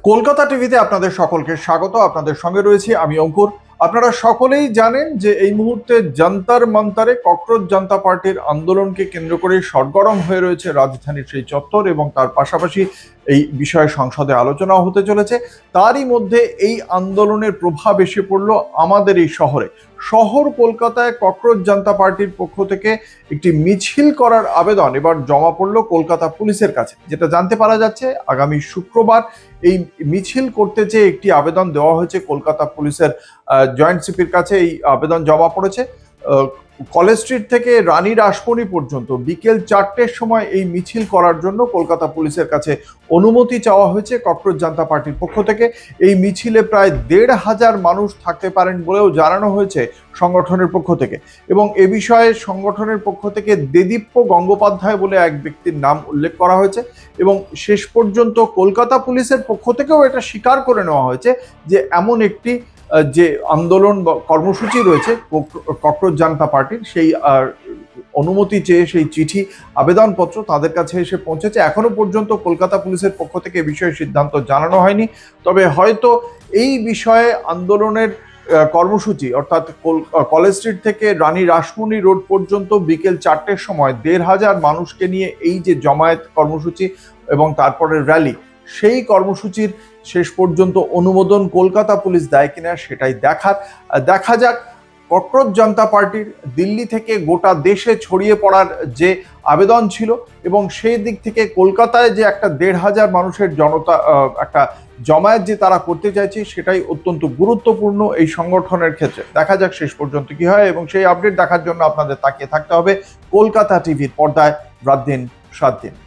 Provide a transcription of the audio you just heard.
কলকাতা টিভিতে আপনাদের সকলকে স্বাগত। আপনাদের সঙ্গে রয়েছি আমি অঙ্কুর। আপনারা সকলেই জানেন যে এই মুহূর্তে জন্তর মন্তরে ককরোচ জনতা পার্টির আন্দোলনকে কেন্দ্র করে সরগরম হয়ে রয়েছে রাজধানীর সেই চত্বর, এবং তার পাশাপাশি এই বিষয়ে সংসদে আলোচনা হতে চলেছে। তারই মধ্যে এই আন্দোলনের প্রভাব এসে পড়লো আমাদের এই শহর কলকাতায় ককরোচ জনতা পার্টির পক্ষ থেকে একটি মিছিল করার আবেদন এবার জমা পড়লো কলকাতা পুলিশের কাছে। যেটা জানতে পারা যাচ্ছে, আগামী শুক্রবার এই মিছিল করতে চেয়ে একটি আবেদন দেওয়া হয়েছে কলকাতা পুলিশের জয়েন্ট সিপির কাছে। এই আবেদন জমা পড়েছে। কলেজ স্ট্রিট থেকে রানী রাসমণি পর্যন্ত বিকেল 4টের সময় এই মিছিল করার জন্য কলকাতা পুলিশের কাছে অনুমতি চাওয়া হয়েছে ককরোচ জনতা পার্টির পক্ষ থেকে। এই মিছিলে প্রায় 1,500 মানুষ থাকতে পারেন বলেও জানানো হয়েছে সংগঠনের পক্ষ থেকে। এবং এ বিষয়ে সংগঠনের পক্ষ থেকে দেদীপ্য গঙ্গোপাধ্যায় বলে এক ব্যক্তির নাম উল্লেখ করা হয়েছে, এবং শেষ পর্যন্ত কলকাতা পুলিশের পক্ষ থেকেও এটা স্বীকার করে নেওয়া হয়েছে যে এমন একটি যে আন্দোলন বা কর্মসূচি রয়েছে ককরোচ জনতা পার্টির, সেই অনুমতি চেয়ে সেই চিঠি আবেদনপত্র তাদের কাছে এসে পৌঁছেছে। এখনো পর্যন্ত কলকাতা পুলিশের পক্ষ থেকে এ বিষয়ে সিদ্ধান্ত জানানো হয়নি, তবে হয়তো এই বিষয়ে আন্দোলনের কর্মসূচি অর্থাৎ কলেজ স্ট্রিট থেকে রানী রাসমণি রোড পর্যন্ত বিকেল 4টের সময় 1,500 মানুষকে নিয়ে এই যে জমায়েত কর্মসূচি এবং তারপরে র্যালি, সেই কর্মসূচির শেষ পর্যন্ত অনুমোদন কলকাতা পুলিশ দেয় কিনা সেটাই দেখা যাক। ককরোচ জনতা পার্টির দিল্লি থেকে গোটা দেশে ছড়িয়ে পড়ার যে আবেদন ছিল, এবং সেই দিক থেকে কলকাতায় যে একটা 1,500 মানুষের জনতা একটা জমায়েত যে তারা করতে চাইছে, সেটাই অত্যন্ত গুরুত্বপূর্ণ এই সংগঠনের ক্ষেত্রে। দেখা যাক শেষ পর্যন্ত কি হয়, এবং সেই আপডেট দেখার জন্য আপনাদের তাকিয়ে থাকতে হবে কলকাতা টিভির পর্দায় রাত দিন 7 দিন।